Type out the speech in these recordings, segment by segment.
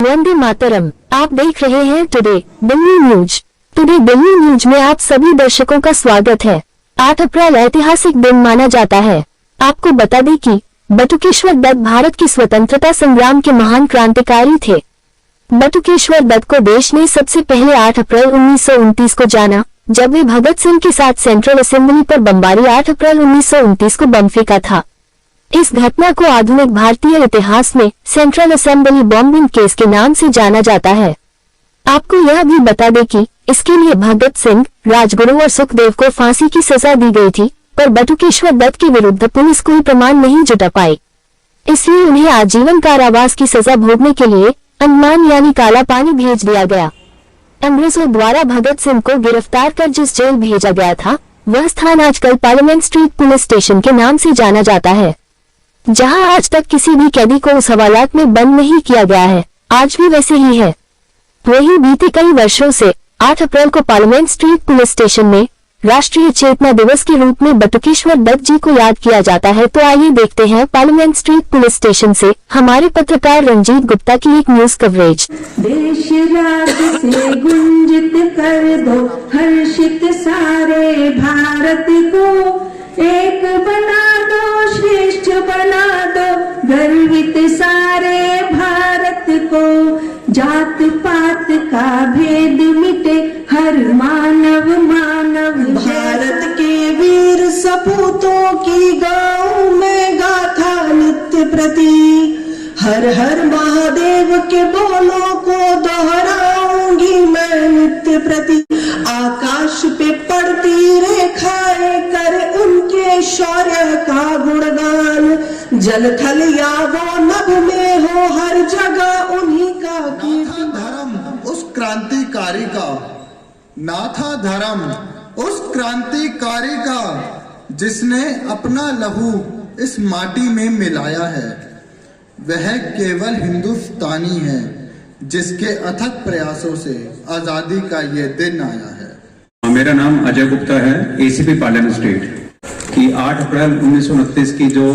वंदे मातरम। आप देख रहे हैं today Delhi news. Today Delhi news में आप सभी दर्शकों का स्वागत है। 8 अप्रैल ऐतिहासिक दिन माना जाता है। आपको बता दें कि बटुकेश्वर दत्त भारत की स्वतंत्रता संग्राम के महान क्रांतिकारी थे। बटुकेश्वर दत्त को देश ने सबसे पहले 8 अप्रैल 1929 को जाना, जब वे भगत सिंह के साथ सेंट्रल असेंबली पर बमबारी 8 अप्रैल 1929 को बम फेंका था। इस घटना को आधुनिक भारतीय इतिहास में सेंट्रल असेंबली बॉम्बिंग केस के नाम से जाना जाता है। आपको यह भी बता दें कि इसके लिए भगत सिंह, राजगुरु और सुखदेव को फांसी की सजा दी गई थी, पर बटुकेश्वर दत्त के विरुद्ध पुलिस कोई प्रमाण नहीं जुटा पाई, इसलिए उन्हें आजीवन कारावास की सजा भोगने के लिए अंडमान यानी काला पानी भेज दिया गया। अंग्रेजों द्वारा भगत सिंह को गिरफ्तार कर जिस जेल भेजा गया था, वह स्थान आजकल पार्लियामेंट स्ट्रीट पुलिस स्टेशन के नाम से जाना जाता है, जहां आज तक किसी भी कैदी को उस हवालात में बंद नहीं किया गया है। आज भी वैसे ही है। वही बीते कई वर्षों से 8 अप्रैल को पार्लियामेंट स्ट्रीट पुलिस स्टेशन में राष्ट्रीय चेतना दिवस के रूप में बटुकेश्वर दत्त जी को याद किया जाता है। तो आइए देखते हैं पार्लियामेंट स्ट्रीट पुलिस स्टेशन से हमारे पत्रकार रंजीत गुप्ता की एक न्यूज कवरेज। देश राज से गुंजित कर दो, हर्षित सारे भारत को, एक बना दो, श्रेष्ठ बना दो, गर्वित सारे भारत को। जात पात का भेद मिटे, हर मानव मानव भारत के वीर सपूतों की गाँव में गाथा नित्य प्रति। हर हर महादेव के बोलों को दोहराऊंगी मैं नित्य प्रति। आकाश पे पड़ती रेखाएं कर उनके शौर्य का गुणगान, जल थल या वो नभ में हो, हर जगह उन्हीं का कीर्तन। धर्म उस क्रांतिकारी का, नाथा धर्म उस क्रांतिकारी का, जिसने अपना लहू इस माटी में मिलाया है। वह केवल हिंदुस्तानी है, जिसके अथक प्रयासों से आजादी का ये दिन आया है। मेरा नाम अजय गुप्ता है, एसीपी पार्लियामेंट स्टेट। कि 8 अप्रैल 1929 की जो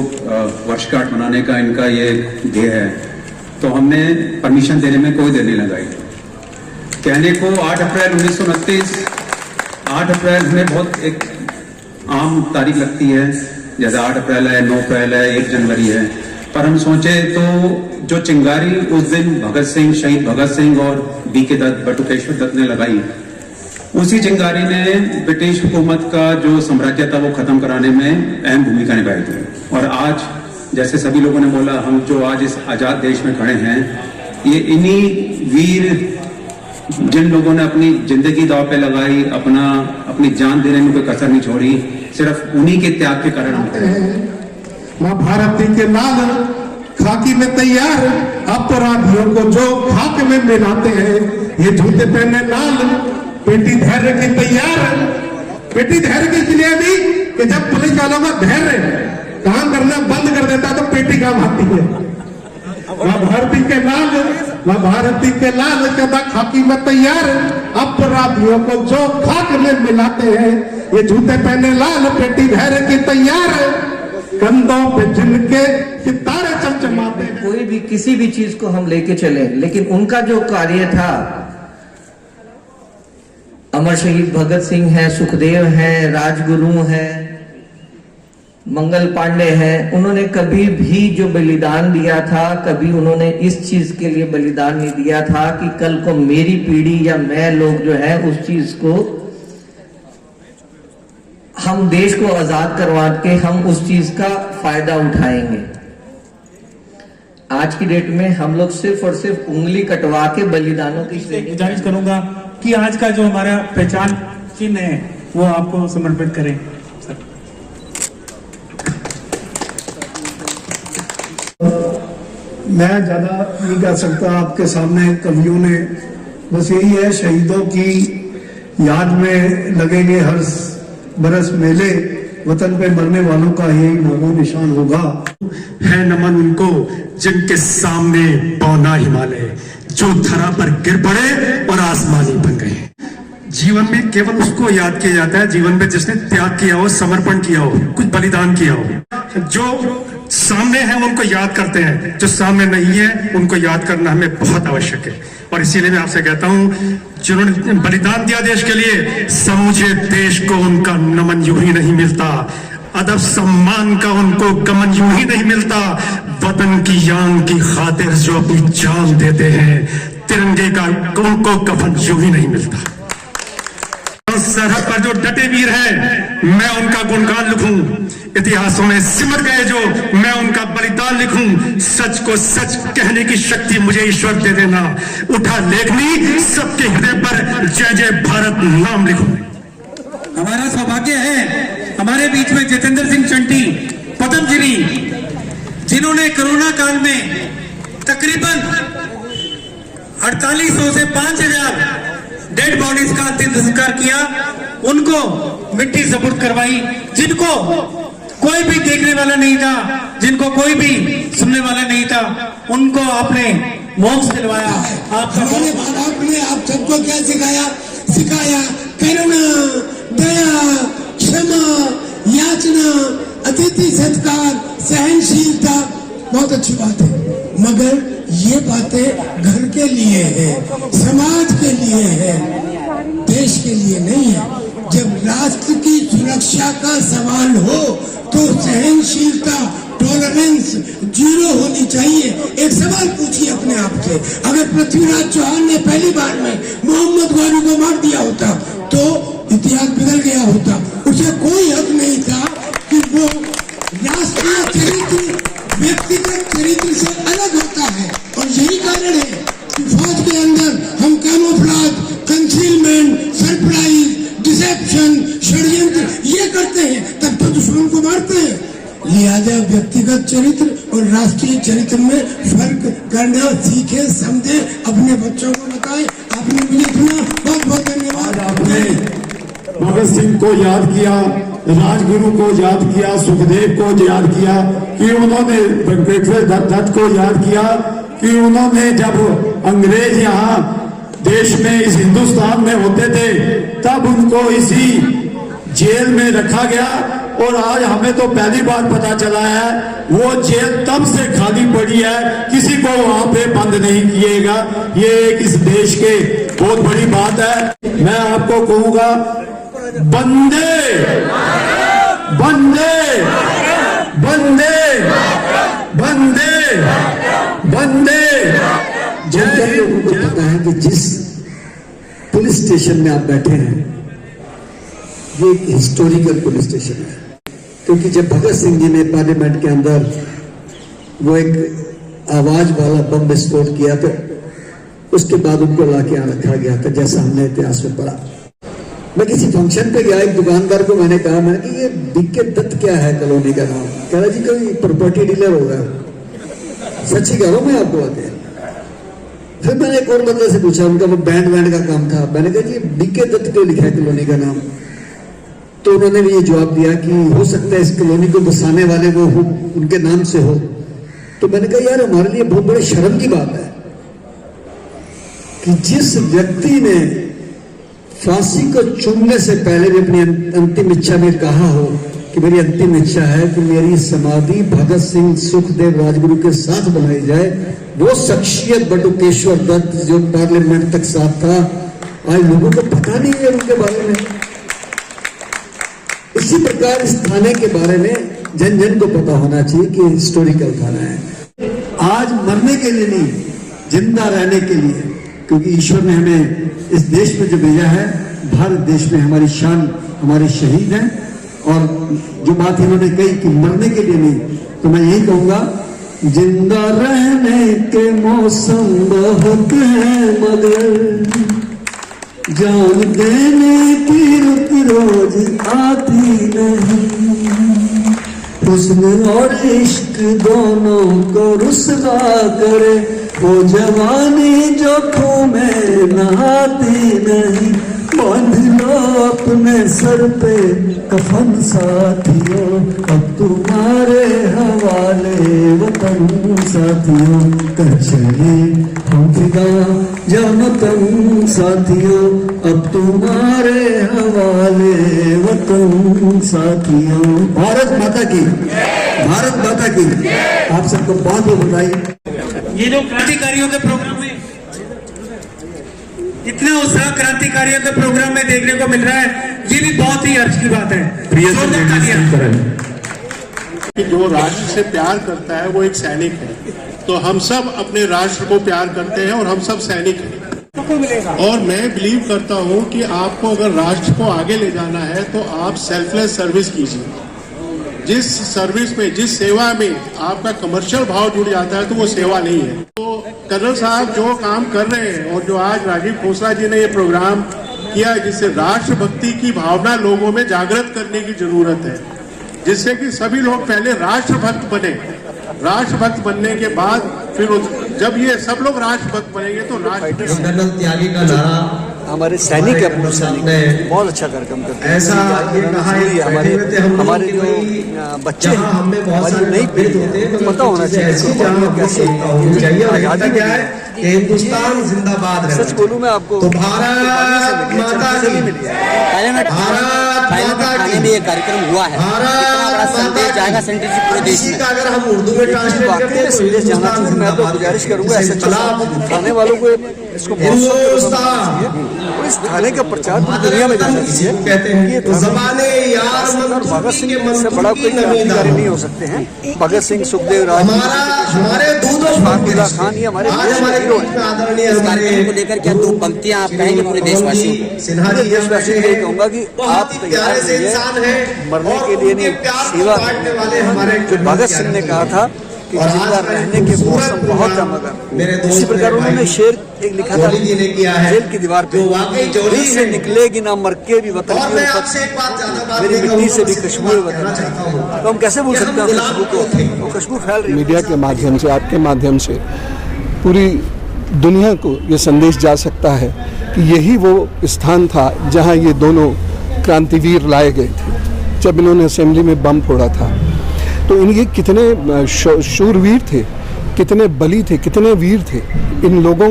वर्षगांठ मनाने का इनका ये ध्येय है, तो हमने परमिशन देने में कोई देर नहीं लगाई। कहने को 8 अप्रैल 1929, 8 अप्रैल हमें बहुत एक आम तारीख लगती है, जैसे 8 अप्रैल है, 9 अप्रैल है, 1 जनवरी है, पर हम सोचे तो जो चिंगारी उस दिन भगत सिंह, शहीद भगत सिंह और बीके दत्त, बटुकेश्वर दत्त ने लगाई, उसी चिंगारी ने ब्रिटिश हुकूमत का जो साम्राज्य था वो खत्म कराने में अहम भूमिका निभाई थी। और आज जैसे सभी लोगों ने बोला, हम जो आज इस आजाद देश में खड़े हैं, ये इन्हीं वीर जिन लोगों ने अपनी जिंदगी दांव पे लगाई, अपनी जान देने में कोई कसर नहीं छोड़ी, सिर्फ उन्हीं के त्याग के कारण हम खड़े हैं। माँ भारती के लाल खाकी में तैयार, अपराधियों को जो खाक में मिलाते हैं, ये जूते पहने लाल, पेटी धैर्य की तैयार। पेटी धैर्य के लिए भी कि जब पुलिस वालों का धैर्य काम करना बंद कर देता तो पेटी काम आती है। माँ भारती के लाल, माँ भारती के लाल कदा खाकी में तैयार, अपराधियों को जो खाक में मिलाते हैं, ये जूते पहने लाल, पेटी धैर्य की तैयार, कंधों पे जिनके सितारे चमचमाते हैं। कोई भी किसी भी चीज को हम लेके चले, लेकिन उनका जो कार्य था, अमर शहीद भगत सिंह है, सुखदेव है, राजगुरु है, मंगल पांडे हैं, उन्होंने कभी भी जो बलिदान दिया था, कभी उन्होंने इस चीज के लिए बलिदान नहीं दिया था कि कल को मेरी पीढ़ी या मैं लोग जो है उस चीज को, हम देश को आजाद करवा के हम उस चीज का फायदा उठाएंगे। आज की डेट में हम लोग सिर्फ और सिर्फ उंगली कटवा के बलिदानों की गुजारिश करूंगा कि आज का जो हमारा पहचान चिन्ह है वो आपको समर्पित करें। मैं ज्यादा नहीं कह सकता, आपके सामने कवियों ने बस यही है, शहीदों की याद में लगेंगे हर बरस मेले, वतन पे मरने वालों का यही नामो निशान होगा। है नमन उनको जिनके सामने पौना हिमालय, जो धरा पर गिर पड़े और आसमानी बन गए। जीवन में केवल उसको याद किया जाता है, जीवन में जिसने त्याग किया हो, समर्पण किया हो, कुछ बलिदान किया हो। जो सामने हैं उनको याद करते हैं, जो सामने नहीं है उनको याद करना हमें बहुत आवश्यक है। और इसीलिए मैं आपसे कहता हूं, जिन्होंने बलिदान दिया देश के लिए, समूचे देश को उनका नमन यूं ही नहीं मिलता, अदब सम्मान का उनको गमन यूं ही नहीं मिलता। वतन की यान की खातिर जो अपनी जान देते हैं, तिरंगे का उनको कफन यूं ही नहीं मिलता। सरहद पर जो डटे वीर हैं, मैं उनका गुणगान लिखूं, इतिहासों में सिमट गए जो, मैं उनका बलिदान लिखूं। सच को सच कहने की शक्ति मुझे ईश्वर दे देना, उठा लेखनी सबके हृदय पर जय जय भारत नाम लिखूं। हमारा सौभाग्य है हमारे बीच में जितेंद्र सिंह चंटी, पद्मश्री, जिन्होंने कोरोना काल में तकरीबन 4800 से 5000 डेड बॉडीज का अंतिम संस्कार किया, उनको मिट्टी सपुर्द करवाई, जिनको कोई भी देखने वाला नहीं था, जिनको कोई भी सुनने वाला नहीं था, उनको आपने मोक्ष दिलवाया। हमारे माँ बाप ने आप सबको क्या सिखाया करुणा, दया, क्षमा, याचना, अतिथि सत्कार, सहनशीलता। बहुत अच्छी बात है, मगर ये बातें घर के लिए है, समाज के लिए है, देश के लिए नहीं है। जब राष्ट्र की सुरक्षा का सवाल हो तो सहनशीलता, टॉलरेंस जीरो होनी चाहिए। एक सवाल पूछिए अपने आप से, अगर पृथ्वीराज चौहान ने पहली बार में मोहम्मद गौरी को मार दिया होता तो इतिहास बदल गया होता। उसे कोई हक नहीं था कि वो राष्ट्रीय चरित्र व्यक्तिगत चरित्र से अलग होता है। और यही कारण है कि फौज के अंदर हम कैमोफ्लेज, कंसीलमेंट, सरप्राइज, डिसेप्शन, षड्यंत्र ये करते हैं, तब तो दुश्मन को मारते हैं। लिहाजा व्यक्तिगत चरित्र और राष्ट्रीय चरित्र में फर्क करना सीखे, समझे, अपने बच्चों को बताएं। आपने मुझे सुना, बहुत बहुत धन्यवाद। आपने भगत सिंह को याद किया, राजगुरु को याद किया, सुखदेव को याद किया, कि उन्होंने दत्त को याद किया कि उन्होंने जब अंग्रेज यहाँ देश में, इस हिंदुस्तान में होते थे, तब उनको इसी जेल में रखा गया। और आज हमें तो पहली बार पता चला है, वो जेल तब से खाली पड़ी है, किसी को वहां पे बंद नहीं किएगा। ये एक इस देश के बहुत बड़ी बात है। मैं आपको कहूंगा, बंदे बंदे बंदे बंदे बंदे। जनता लोगों को पता है कि जिस पुलिस स्टेशन में आप बैठे हैं, ये एक हिस्टोरिकल पुलिस स्टेशन है, क्योंकि जब भगत सिंह जी ने पार्लियामेंट के अंदर वो एक आवाज वाला बम विस्फोट किया था, उसके बाद उनको लाके यहाँ रखा गया था, जैसा हमने इतिहास में पढ़ा। मैं किसी फंक्शन पे गया, एक दुकानदार को मैंने कहा, मैंने कि ये बीके दत्त क्या है कॉलोनी का नाम? कह रहा जी कोई प्रॉपर्टी डीलर होगा। सच्ची कह रहा हूं मैं आपको बातें। फिर मैंने एक और बंदे से पूछा, उनका वो बैंड का काम था, मैंने कहा जी बीके दत्त क्यों लिखा है कॉलोनी का नाम? तो उन्होंने भी ये जवाब दिया कि हो सकता है इस कॉलोनी को बसाने वाले वो उनके नाम से हो। तो मैंने कहा यार, हमारे लिए बहुत बड़े शर्म की बात है कि जिस व्यक्ति ने फांसी को चूमने से पहले भी अपनी अंतिम इच्छा में कहा हो कि मेरी अंतिम इच्छा है कि मेरी समाधि भगत सिंह, सुखदेव, राजगुरु के साथ बनाई जाए, वो शख्सियत बटुकेश्वर दत्त जो पार्लियामेंट तक साथ था, आज लोगों को पता नहीं है उनके बारे में। इसी प्रकार इस थाने के बारे में जन जन को पता होना चाहिए कि हिस्टोरिकल थाना है। आज मरने के लिए नहीं, जिंदा रहने के लिए, क्योंकि ईश्वर ने हमें इस देश में जो भेजा है, भारत देश में हमारी शान, हमारे शहीद हैं। और जो बात इन्होंने कही कि मरने के लिए नहीं, तो मैं यही कहूंगा, जिंदा रहने के मौसम बहुत है, मगर जान देने की रुत रोज आती नहीं। हुस्न और इश्क दोनों को रुसवा करे, वो जवानी जो खून में नहाती नहीं। बांध लो अपने सर पे कफन साथियों, अब तुम्हारे हवाले वतन साथियों, कर चले हम फिदा जनतन साथियों, अब तुम्हारे हवाले वतन साथियों। भारत माता की, भारत माता की। आप सबको बहुत बहुत बधाई। ये जो क्रांतिकारियों के प्रोग्राम में इतना उत्साह क्रांतिकारियों के प्रोग्राम में देखने को मिल रहा है, ये भी बहुत ही हर्ष की बात है। कि जो राष्ट्र से प्यार करता है वो एक सैनिक है, तो हम सब अपने राष्ट्र को प्यार करते हैं और हम सब सैनिक हैं। और मैं बिलीव करता हूं कि आपको अगर राष्ट्र को आगे ले जाना है तो आप सेल्फलेस सर्विस कीजिए। जिस सर्विस में, जिस सेवा में आपका कमर्शियल भाव जुड़ जाता है तो वो सेवा नहीं है। तो कर्नल साहब जो काम कर रहे हैं और जो आज राजीव खोसला जी ने ये प्रोग्राम किया, जिससे राष्ट्रभक्ति की भावना लोगों में जागृत करने की जरूरत है, जिससे कि सभी लोग पहले राष्ट्रभक्त बने। राष्ट्रभक्त बनने के बाद फिर जब ये सब लोग राष्ट्रभक्त बनेंगे तो राष्ट्र जनरल त्यागी का नारा हमारे सैनिक अपने सैनिक बहुत अच्छा कार्यक्रम करते हैं। ऐसा ये कहा है हमारे जो बच्चे हैं, हमारी नई पीढ़ी है, पता होना चाहिए आजादी क्या है। हिंदुस्तान जिंदाबाद रहे। सच बोलूं मैं आपको तो भारत माता की में ये कार्यक्रम हुआ है, इतना बड़ा संदेश जाएगा सेंटर से पूरे देश में। अगर हम उर्दू में ट्रांसलेट करते हैं संदेश जाना चाहिए। मैं तो गुजारिश करूंगा ऐसे थाने वालों को इसको इस थाने का प्रचार पूरी दुनिया में जाना चाहिए। कहते हैं कि जमाने यार भगत सिंह से बड़ा कोई क्रांतिकारी नहीं हो सकते हैं। भगत सिंह, सुखदेव, राजगुरु, हमारे अब्दुल्ला खान, ये हमारे देश के हीरो हैं। इस कार्यक्रम को लेकर क्या दो पंक्तियां आप कहेंगे पूरे देशवासियों को? देशवासी को यही कहूंगा कि आप तैयार रहिए, मरने के लिए नहीं, सेवा करने। जो भगत सिंह ने कहा था कि जिंदा रहने के मौसम बहुत है, मगर इसी प्रकार उन्होंने शेर एक लिखा था जेल की दीवार पे, दिल से निकलेगी ना मर के भी वतन की उल्फत, मेरी मिट्टी से भी खुशबू वतन। तो हम कैसे भूल सकते हैं खुशबू को? खुशबू फैल रही है। मीडिया के माध्यम से, आपके माध्यम से पूरी दुनिया को ये संदेश जा सकता है कि यही वो स्थान था जहाँ ये दोनों क्रांतिवीर लाए गए थे जब इन्होंने असेंबली में बम फोड़ा था। तो ये कितने शूरवीर थे, कितने बली थे, कितने वीर थे। इन लोगों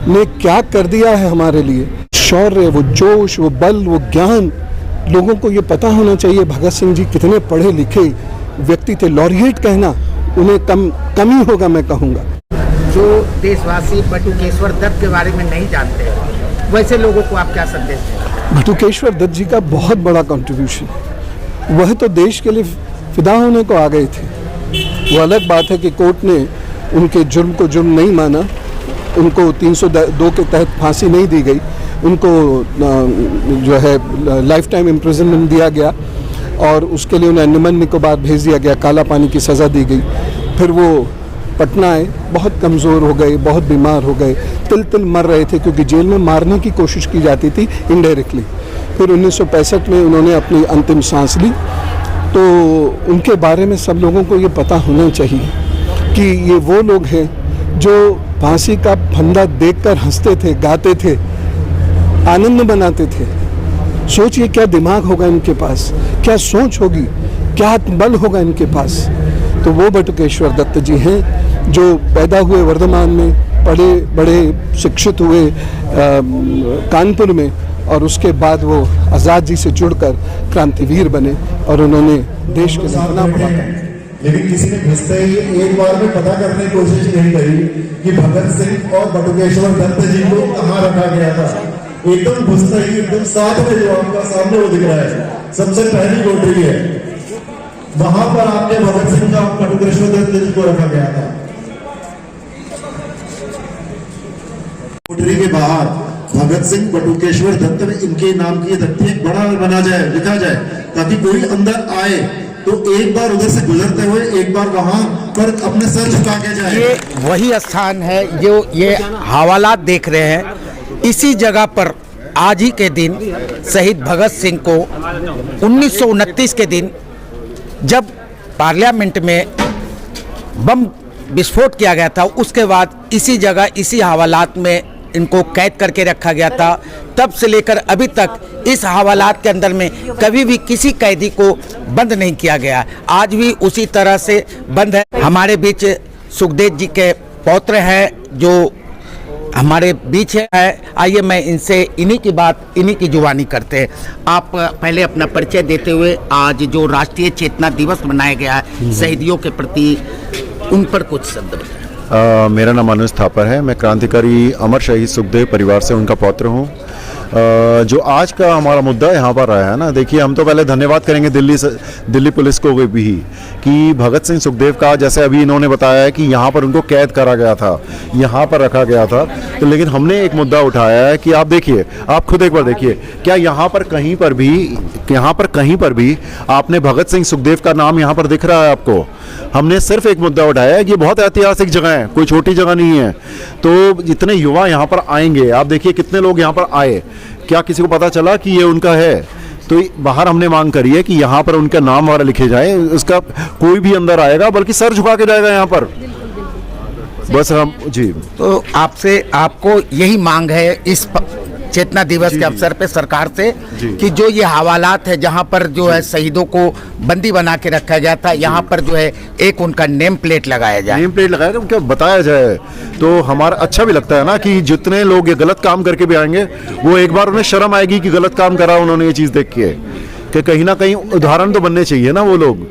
ने क्या कर दिया है हमारे लिए। शौर्य, वो जोश, वो बल, वो ज्ञान, लोगों को ये पता होना चाहिए भगत सिंह जी कितने पढ़े लिखे व्यक्ति थे। लॉरिएट कहना उन्हें कम ही होगा, मैं कहूँगा। जो देशवासी बटुकेश्वर दत्त के बारे में नहीं जानते, वैसे लोगों को आप क्या संदेश देंगे? बटुकेश्वर दत्त जी का बहुत बड़ा कंट्रीब्यूशन है। वह तो देश के लिए फिदा होने को आ गए थे। वो अलग बात है कि कोर्ट ने उनके जुर्म को जुर्म नहीं माना, उनको 302 के तहत फांसी नहीं दी गई, उनको जो है लाइफ टाइम इम्प्रिजनमेंट दिया गया और उसके लिए उन्हें अंडमान निकोबार भेज दिया गया, काला पानी की सज़ा दी गई। फिर वो पटना आए, बहुत कमज़ोर हो गए, बहुत बीमार हो गए, तिल मर रहे थे क्योंकि जेल में मारने की कोशिश की जाती थी इनडायरेक्टली। फिर 1965 में उन्होंने अपनी अंतिम सांस ली। तो उनके बारे में सब लोगों को ये पता होना चाहिए कि ये वो लोग हैं जो फांसी का फंदा देखकर हंसते थे, गाते थे, आनंद मनाते थे। सोचिए क्या दिमाग होगा इनके पास, क्या सोच होगी, क्या बल होगा इनके पास। तो वो बटुकेश्वर दत्त जी हैं जो पैदा हुए वर्धमान में, पढ़े बड़े, शिक्षित हुए कानपुर में, और उसके बाद वो आज़ाद जी से जुड़कर क्रांतिवीर बने और उन्होंने देश के लिए अपना पड़ा। लेकिन किसी ने घुसते ही एक बार में पता करने की कोशिश नहीं करी कि भगत सिंह और बटुकेश्वर दत्त जी को कहाँ रखा गया था। एकदम घुसते ही एकदम साथ में जो आपका सामने वो दिख रहा है, सबसे पहली कोठरी है, वहां पर आपने भगत सिंह का बटुकेश्वर दत्त जी को रखा गया था। कोठरी के बाहर भगत सिंह बटुकेश्वर दत्त में इनके नाम की तख्ती एक बड़ा बना जाए, लिखा जाए, ताकि कोई अंदर आए तो एक बार उधर से गुजरते हुए एक बार वहां पर अपने सर झुका के जाए। ये वही स्थान है जो ये हवालात देख रहे हैं। इसी जगह पर आज ही के दिन शहीद भगत सिंह को 1929 के दिन जब पार्लियामेंट में बम विस्फोट किया गया था, उसके बाद इसी जगह, इसी हवालात में इनको कैद करके रखा गया था, तब से लेकर अभी तक इस हवालात के अंदर में कभी भी किसी कैदी को बंद नहीं किया गया। आज भी उसी तरह से बंद है। हमारे बीच सुखदेव जी के पौत्र हैं जो हमारे बीच है। आइए मैं इनसे इन्हीं की जुबानी करते हैं। आप पहले अपना परिचय देते हुए, आज जो राष्ट्रीय चेतना दिवस मनाया गया है शहीदियों के प्रति, उन पर कुछ शब्द बताएं। मेरा नाम अनुज थापर है। मैं क्रांतिकारी अमर शहीद सुखदेव परिवार से उनका पौत्र हूँ। जो आज का हमारा मुद्दा यहाँ पर आया है ना, देखिए हम तो पहले धन्यवाद करेंगे दिल्ली पुलिस को भी कि भगत सिंह सुखदेव का, जैसे अभी इन्होंने बताया है कि यहाँ पर उनको कैद करा गया था, यहाँ पर रखा गया था। तो लेकिन हमने एक मुद्दा उठाया है कि आप देखिए, आप खुद एक बार देखिए, क्या यहाँ पर कहीं पर भी आपने भगत सिंह सुखदेव का नाम यहाँ पर दिख रहा है आपको? हमने सिर्फ एक मुद्दा उठाया है कि ये बहुत ऐतिहासिक जगह है, कोई छोटी जगह नहीं है। तो जितने युवा यहाँ पर आएंगे, आप देखिए कितने लोग यहाँ पर आए, क्या किसी को पता चला कि ये उनका है? तो बाहर हमने मांग करी है कि यहाँ पर उनका नाम वगैरह लिखे जाए, उसका कोई भी अंदर आएगा बल्कि सर झुका के जाएगा यहाँ पर। बस हम जी, तो आपको यही मांग है इस चेतना दिवस के अवसर पे सरकार से कि जो ये हवालात है जहाँ पर जो है शहीदों को बंदी बना के रखा गया था, यहाँ पर जो है एक उनका नेम प्लेट लगाया जाए। नेम प्लेट लगाया उनका बताया जाए तो हमारा अच्छा भी लगता है ना, कि जितने लोग ये गलत काम करके भी आएंगे वो एक बार उन्हें शर्म आएगी कि गलत काम करा उन्होंने, ये चीज़ देख के कि कहीं ना कहीं उदाहरण तो बनने चाहिए ना वो लोग।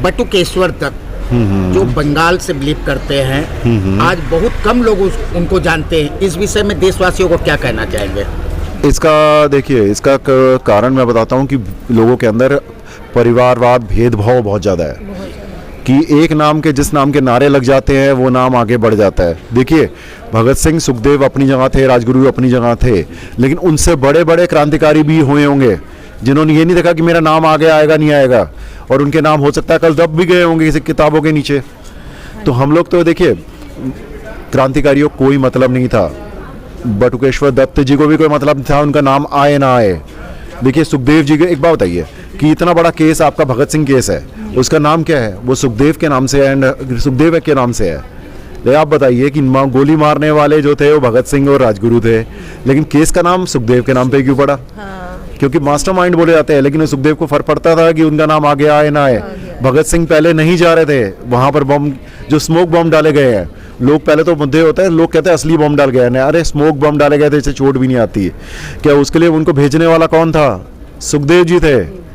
बटुकेश्वर दत्त जो बंगाल से बिलीव करते हैं, आज बहुत कम लोग उनको जानते हैं। इस विषय में देशवासियों को क्या कहना चाहेंगे? इसका देखिए, इसका कारण मैं बताता हूँ कि लोगों के अंदर परिवारवाद, भेदभाव बहुत ज़्यादा है कि एक नाम के, जिस नाम के नारे लग जाते हैं वो नाम आगे बढ़ जाता है। देखिए, भगत सिंह सुखदेव अपनी जगह थे, राजगुरु अपनी जगह थे, लेकिन उनसे बड़े बड़े क्रांतिकारी भी हुए होंगे जिन्होंने ये नहीं देखा कि मेरा नाम आगे आएगा नहीं आएगा, और उनके नाम हो सकता है कल दब भी गए होंगे किसी किताबों के नीचे। तो हम लोग तो देखिए, क्रांतिकारियों को कोई मतलब नहीं था, बटुकेश्वर दत्त जी को भी कोई मतलब था उनका नाम आए ना आए। देखिए सुखदेव जी के एक बात बताइए कि इतना बड़ा केस आपका भगत सिंह केस है, उसका नाम क्या है? वो सुखदेव के नाम से है, एंड सुखदेव के नाम से है। आप बताइए कि गोली मारने वाले जो थे वो भगत सिंह और राजगुरु थे, लेकिन केस का नाम सुखदेव के नाम पे क्यों पड़ा? क्योंकि मास्टरमाइंड बोले जाते हैं, लेकिन सुखदेव को फर्क पड़ता था कि उनका नाम आगे आए ना आए। भगत सिंह पहले नहीं जा रहे थे वहां पर, बम जो स्मोक बम डाले गए हैं, लोग पहले तो मुद्दे होते हैं, लोग कहते हैं असली बम डाल गए, अरे स्मोक बम डाले गए थे, इससे चोट भी नहीं आती है क्या? उसके लिए उनको भेजने वाला कौन था? सुखदेव जी थे।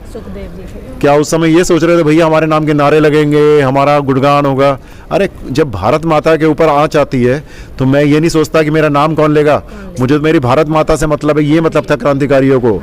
क्या उस समय ये सोच रहे थे भैया हमारे नाम के नारे लगेंगे, हमारा गुणगान होगा? अरे जब भारत माता के ऊपर आंच आती है तो मैं ये नहीं सोचता कि मेरा नाम कौन लेगा, मुझे तो मेरी भारत माता से मतलब है, ये मतलब था क्रांतिकारियों को।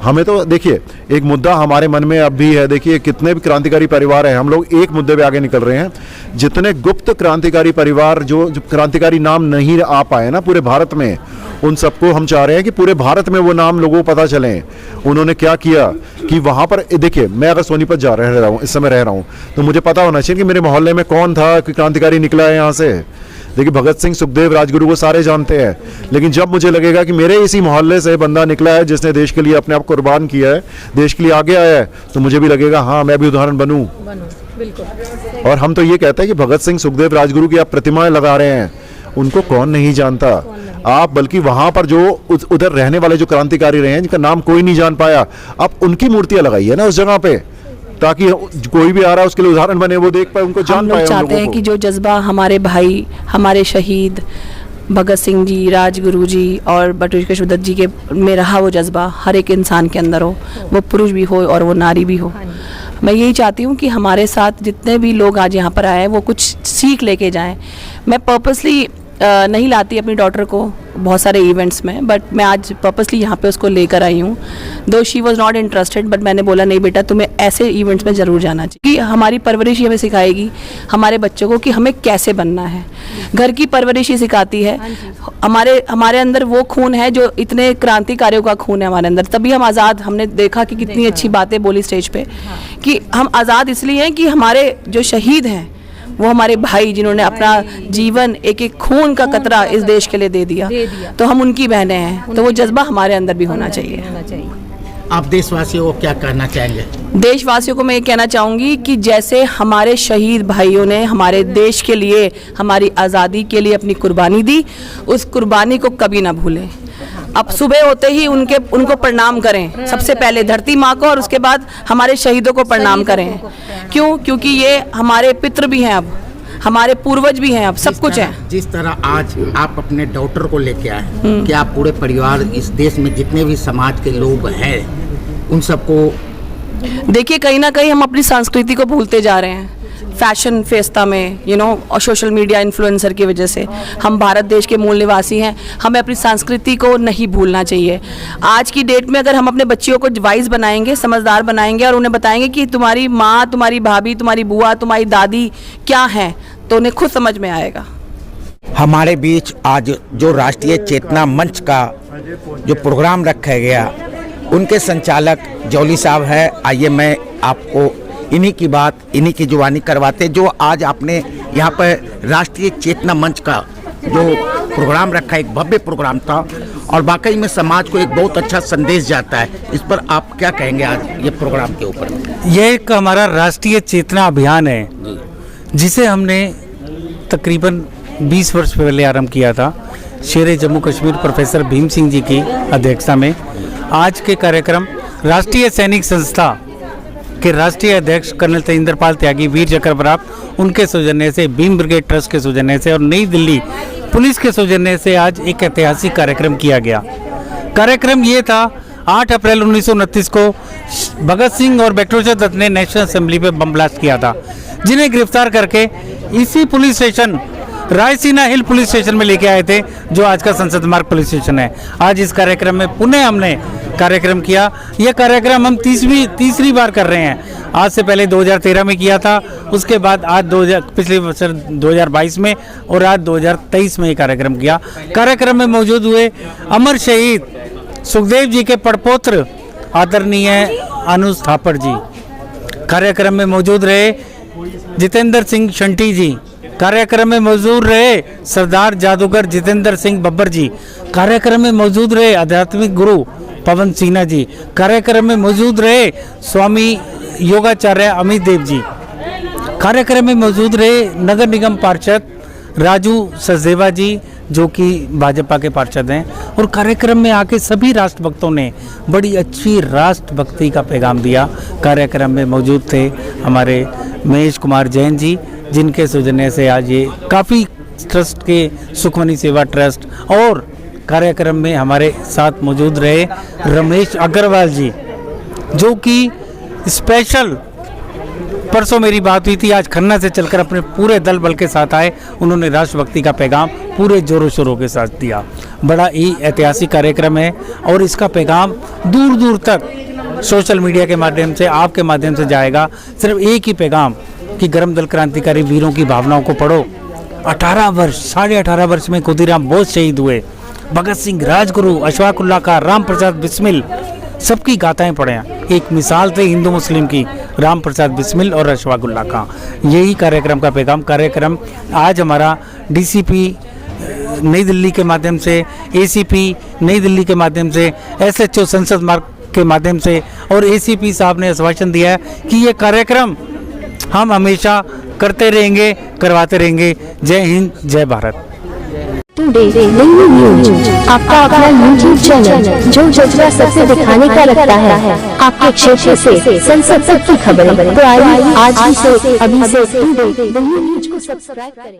हमें तो देखिए, एक मुद्दा हमारे मन में अब भी है। देखिए कितने भी क्रांतिकारी परिवार हैं, हम लोग एक मुद्दे पे आगे निकल रहे हैं। जितने गुप्त क्रांतिकारी परिवार जो क्रांतिकारी नाम नहीं आ पाए ना पूरे भारत में, उन सबको हम चाह रहे हैं कि पूरे भारत में वो नाम लोगों को पता चले। उन्होंने क्या किया कि वहाँ पर देखिए, मैं अगर सोनीपत रह रहा हूँ, इस समय रह रहा हूँ, तो मुझे पता होना चाहिए कि मेरे मोहल्ले में कौन था कि क्रांतिकारी निकला है यहाँ से। देखिए भगत सिंह, सुखदेव, राजगुरु को सारे जानते हैं, लेकिन जब मुझे लगेगा कि मेरे इसी मोहल्ले से बंदा निकला है जिसने देश के लिए अपने आप कुर्बान किया है, देश के लिए आगे आया है, तो मुझे भी लगेगा हाँ मैं भी उदाहरण बनूं। बिल्कुल। और हम तो ये कहते हैं कि भगत सिंह, सुखदेव, राजगुरु की आप प्रतिमाएं लगा रहे हैं, उनको कौन नहीं जानता? आप बल्कि वहां पर जो उधर रहने वाले जो क्रांतिकारी रहे हैं जिनका नाम कोई नहीं जान पाया, आप उनकी मूर्तियां लगाइए ना उस जगह पे, ताकि कोई भी आ रहा है उसके लिए उदाहरण बने, वो देख पाए, उनको जान पाए। हम लोग चाहते हैं कि जो जज्बा हमारे भाई, हमारे शहीद भगत सिंह जी, राजगुरु जी और बटुकेश्वर दत्त जी के में रहा, वो जज्बा हर एक इंसान के अंदर हो, वो पुरुष भी हो और वो नारी भी हो। मैं यही चाहती हूँ कि हमारे साथ जितने भी लोग आज यहाँ पर आए वो कुछ सीख लेके जाएं। मैं पर्पसली नहीं लाती अपनी डॉटर को बहुत सारे इवेंट्स में, बट मैं आज पर्पसली यहाँ पे उसको लेकर आई हूँ। दो she was not interested, but मैंने बोला नहीं बेटा तुम्हें ऐसे इवेंट्स में ज़रूर जाना चाहिए, कि हमारी परवरिश ही हमें सिखाएगी हमारे बच्चों को कि हमें कैसे बनना है। घर की परवरिश ही सिखाती है। हमारे अंदर वो खून है जो इतने क्रांतिकारियों का खून है हमारे अंदर, तभी हम आज़ाद। हमने देखा कि कितनी अच्छी बातें बोली स्टेज पे कि हम आज़ाद इसलिए हैं कि हमारे जो शहीद हैं वो हमारे भाई, जिन्होंने अपना जीवन एक एक खून का कतरा इस देश के लिए दे दिया, तो हम उनकी बहनें हैं, तो वो जज्बा हमारे अंदर भी होना चाहिए। आप देशवासियों को क्या कहना चाहेंगे? देशवासियों को मैं ये कहना चाहूँगी कि जैसे हमारे शहीद भाइयों ने हमारे देश के लिए, हमारी आज़ादी के लिए अपनी कुर्बानी दी, उस कुर्बानी को कभी ना भूलें। अब सुबह होते ही उनको प्रणाम करें, सबसे पहले धरती माँ को और उसके बाद हमारे शहीदों को प्रणाम करें। क्यों? क्योंकि ये हमारे पितृ भी हैं, अब हमारे पूर्वज भी हैं, अब सब कुछ है। जिस तरह आज आप अपने डॉटर को लेके आए, कि आप पूरे परिवार, इस देश में जितने भी समाज के लोग हैं उन सबको, देखिए कहीं ना कहीं हम अपनी संस्कृति को भूलते जा रहे हैं फैशन फेस्ता में, और सोशल मीडिया इन्फ्लुएंसर की वजह से। हम भारत देश के मूल निवासी हैं, हमें अपनी संस्कृति को नहीं भूलना चाहिए। आज की डेट में अगर हम अपने बच्चियों को वाइज बनाएंगे, समझदार बनाएंगे और उन्हें बताएंगे कि तुम्हारी माँ, तुम्हारी भाभी, तुम्हारी बुआ, तुम्हारी दादी क्या है, तो उन्हें खुद समझ में आएगा। हमारे बीच आज जो राष्ट्रीय चेतना मंच का जो प्रोग्राम रखा गया, उनके संचालक जौली साहब है। आइए मैं आपको इन्हीं की बात, इन्हीं की जुबानी करवाते, जो आज आपने यहाँ पर राष्ट्रीय चेतना मंच का जो प्रोग्राम रखा, एक भव्य प्रोग्राम था और वाकई में समाज को एक बहुत अच्छा संदेश जाता है। इस पर आप क्या कहेंगे आज ये प्रोग्राम के ऊपर? ये एक हमारा राष्ट्रीय चेतना अभियान है, जिसे हमने तकरीबन 20 वर्ष पहले आरंभ किया था, शेर जम्मू कश्मीर प्रोफेसर भीम सिंह जी की अध्यक्षता में। आज के कार्यक्रम राष्ट्रीय सैनिक संस्था के राष्ट्रीय अध्यक्ष कर्नल तेजिंदरपाल त्यागी, वीर चक्र प्राप्त, उनके सौजन्य से, भीम ब्रिगेड ट्रस्ट के सौजन्य से और नई दिल्ली पुलिस के सौजन्य से आज एक ऐतिहासिक कार्यक्रम किया गया। कार्यक्रम ये था, 8 अप्रैल 1929 को भगत सिंह और बटुकेश्वर दत्त ने नेशनल असेंबली पे बम ब्लास्ट किया था, जिन्हें गिरफ्तार करके इसी पुलिस स्टेशन, रायसीना हिल पुलिस स्टेशन में लेके आए थे, जो आज का संसद मार्ग पुलिस स्टेशन है। आज इस कार्यक्रम में पुनः हमने कार्यक्रम किया। यह कार्यक्रम हम तीसरी बार कर रहे हैं। आज से पहले 2013 में किया था, उसके बाद आज पिछले वर्ष 2022 में और आज 2023 में ये कार्यक्रम किया। कार्यक्रम में मौजूद हुए अमर शहीद सुखदेव जी के पड़पोत्र आदरणीय अनुज थापड़ जी। कार्यक्रम में मौजूद रहे जितेंद्र सिंह शंटी जी। कार्यक्रम में मौजूद रहे सरदार जादूगर जितेंद्र सिंह बब्बर जी। कार्यक्रम में मौजूद रहे आध्यात्मिक गुरु पवन सिन्हा जी। कार्यक्रम में मौजूद रहे स्वामी योगाचार्य अमित देव जी। कार्यक्रम में मौजूद रहे नगर निगम पार्षद राजू सचदेवा जी, जो कि भाजपा के पार्षद हैं। और कार्यक्रम में आके सभी राष्ट्रभक्तों ने बड़ी अच्छी राष्ट्रभक्ति का पैगाम दिया। कार्यक्रम में मौजूद थे हमारे महेश कुमार जैन जी, जिनके सौजन्य से आज ये काफ़ी ट्रस्ट के सुखमनी सेवा ट्रस्ट, और कार्यक्रम में हमारे साथ मौजूद रहे रमेश अग्रवाल जी, जो कि स्पेशल, परसों मेरी बात हुई थी, आज खन्ना से चलकर अपने पूरे दल बल के साथ आए। उन्होंने राष्ट्रभक्ति का पैगाम पूरे जोरों शोरों के साथ दिया। बड़ा ही ऐतिहासिक कार्यक्रम है और इसका पैगाम दूर दूर तक सोशल मीडिया के माध्यम से, आपके माध्यम से जाएगा। सिर्फ एक ही पैगाम कि गर्म दल क्रांतिकारी वीरों की भावनाओं को पढ़ो। 18 वर्ष, 18.5 वर्ष में खुदीराम बोस शहीद हुए। भगत सिंह, राजगुरु, अशफाक उल्लाह खां, राम प्रसाद बिस्मिल, सबकी गाथाएं पढ़ें। एक मिसाल थे हिंदू मुस्लिम की, राम प्रसाद बिस्मिल और अशफाक उल्लाह खां। यही कार्यक्रम का पैगाम। कार्यक्रम आज हमारा डीसीपी नई दिल्ली के माध्यम से, एसीपी नई दिल्ली के माध्यम से, एसएचओ संसद मार्ग के माध्यम से और एसीपी साहब ने आश्वासन दिया है कि ये कार्यक्रम हम हमेशा करते रहेंगे, करवाते रहेंगे। जय हिंद, जय भारत। टुडे डेली न्यूज, आपका अपना यूट्यूब चैनल जो जज्बा सबसे दिखाने का रखता है। आपके क्षेत्र से संसद तक की खबरें। तो आइए आज ही से, अभी से टुडे डेली न्यूज को सब्सक्राइब करें।